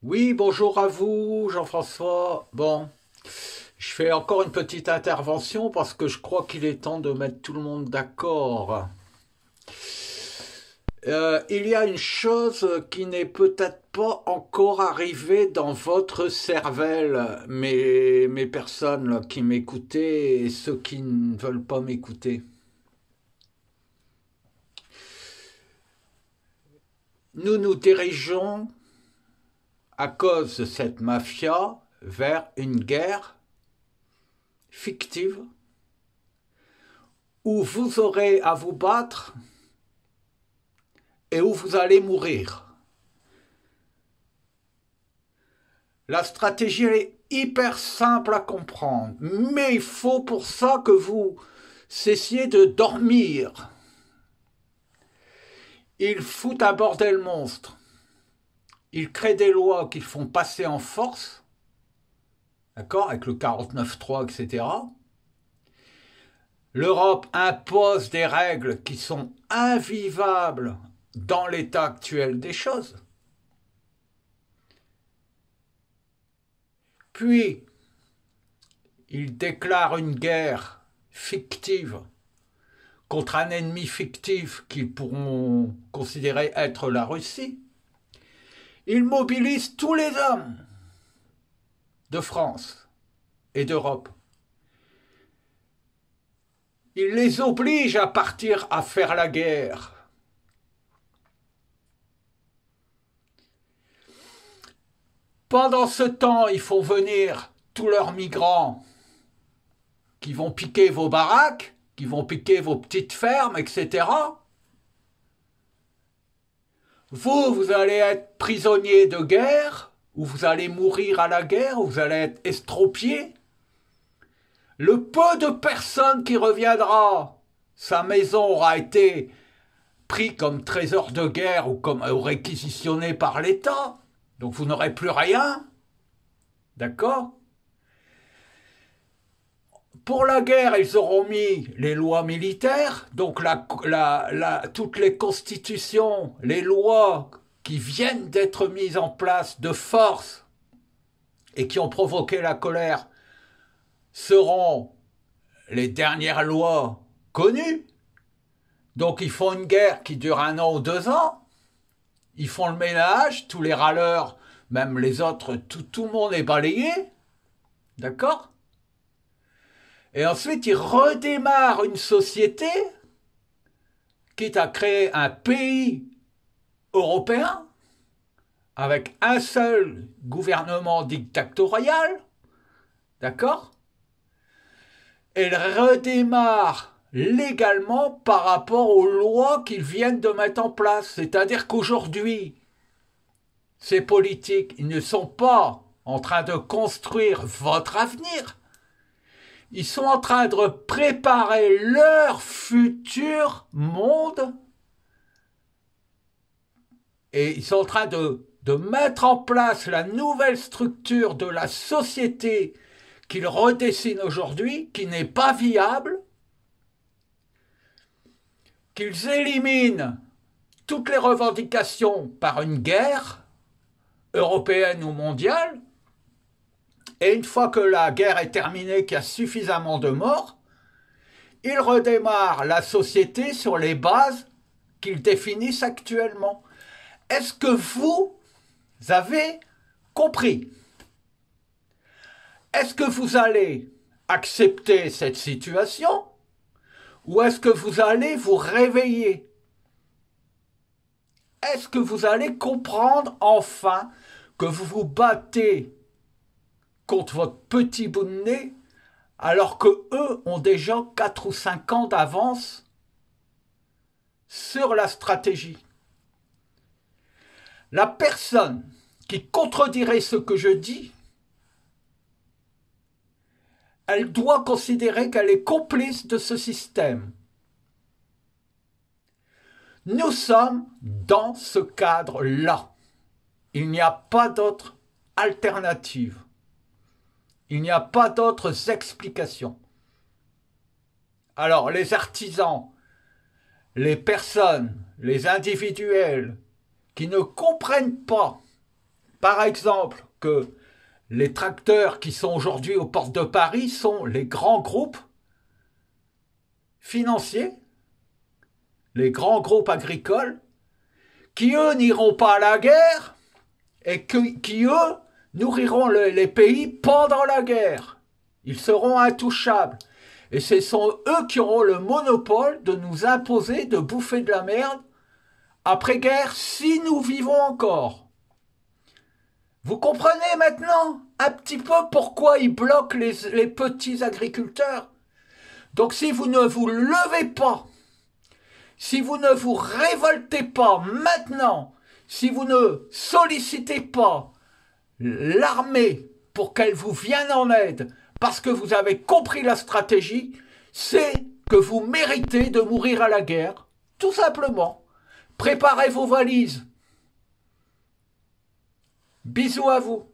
Oui, bonjour à vous, Jean-François. Bon, je fais encore une petite intervention parce que je crois qu'il est temps de mettre tout le monde d'accord. Il y a une chose qui n'est peut-être pas encore arrivée dans votre cervelle, mes personnes là, qui m'écoutez et ceux qui ne veulent pas m'écouter. Nous nous dirigeons, à cause de cette mafia, vers une guerre fictive où vous aurez à vous battre et où vous allez mourir. La stratégie est hyper simple à comprendre, mais il faut pour ça que vous cessiez de dormir. Ils foutent un bordel monstre. Ils créent des lois qu'ils font passer en force, d'accord, avec le 49.3, etc. L'Europe impose des règles qui sont invivables dans l'état actuel des choses. Puis, ils déclarent une guerre fictive contre un ennemi fictif qu'ils pourront considérer être la Russie. Ils mobilisent tous les hommes de France et d'Europe. Ils les obligent à partir à faire la guerre. Pendant ce temps, ils font venir tous leurs migrants qui vont piquer vos baraques, qui vont piquer vos petites fermes, etc. Vous allez être prisonnier de guerre, ou vous allez mourir à la guerre, ou vous allez être estropié. Le peu de personnes qui reviendra, sa maison aura été pris comme trésor de guerre ou comme réquisitionné par l'État. Donc vous n'aurez plus rien. D'accord? Pour la guerre, ils auront mis les lois militaires, donc toutes les constitutions, les lois qui viennent d'être mises en place de force et qui ont provoqué la colère seront les dernières lois connues. Donc ils font une guerre qui dure 1 an ou 2 ans. Ils font le ménage, tous les râleurs, même les autres, tout le monde est balayé. D'accord? Et ensuite, ils redémarrent une société, quitte à créer un pays européen, avec un seul gouvernement dictatorial. D'accord? Et ils redémarrent légalement par rapport aux lois qu'ils viennent de mettre en place. C'est-à-dire qu'aujourd'hui, ces politiques, ils ne sont pas en train de construire votre avenir. Ils sont en train de préparer leur futur monde et ils sont en train de mettre en place la nouvelle structure de la société qu'ils redessinent aujourd'hui, qui n'est pas viable, qu'ils éliminent toutes les revendications par une guerre européenne ou mondiale, et une fois que la guerre est terminée, qu'il y a suffisamment de morts, ils redémarrent la société sur les bases qu'ils définissent actuellement. Est-ce que vous avez compris? Est-ce que vous allez accepter cette situation ou est-ce que vous allez vous réveiller? Est-ce que vous allez comprendre enfin que vous vous battez contre votre petit bout de nez alors que eux ont déjà 4 ou 5 ans d'avance sur la stratégie? La personne qui contredirait ce que je dis, elle doit considérer qu'elle est complice de ce système. Nous sommes dans ce cadre-là. Il n'y a pas d'autre alternative. Il n'y a pas d'autres explications. Alors, les artisans, les personnes, les individuels qui ne comprennent pas par exemple, que les tracteurs qui sont aujourd'hui aux portes de Paris sont les grands groupes financiers, les grands groupes agricoles, qui eux n'iront pas à la guerre et qui eux nourriront les pays pendant la guerre. Ils seront intouchables. Et ce sont eux qui auront le monopole de nous imposer de bouffer de la merde après-guerre si nous vivons encore. Vous comprenez maintenant un petit peu pourquoi ils bloquent les petits agriculteurs? Donc si vous ne vous levez pas, si vous ne vous révoltez pas maintenant, si vous ne sollicitez pas l'armée pour qu'elle vous vienne en aide, parce que vous avez compris la stratégie, c'est que vous méritez de mourir à la guerre, tout simplement. Préparez vos valises. Bisous à vous.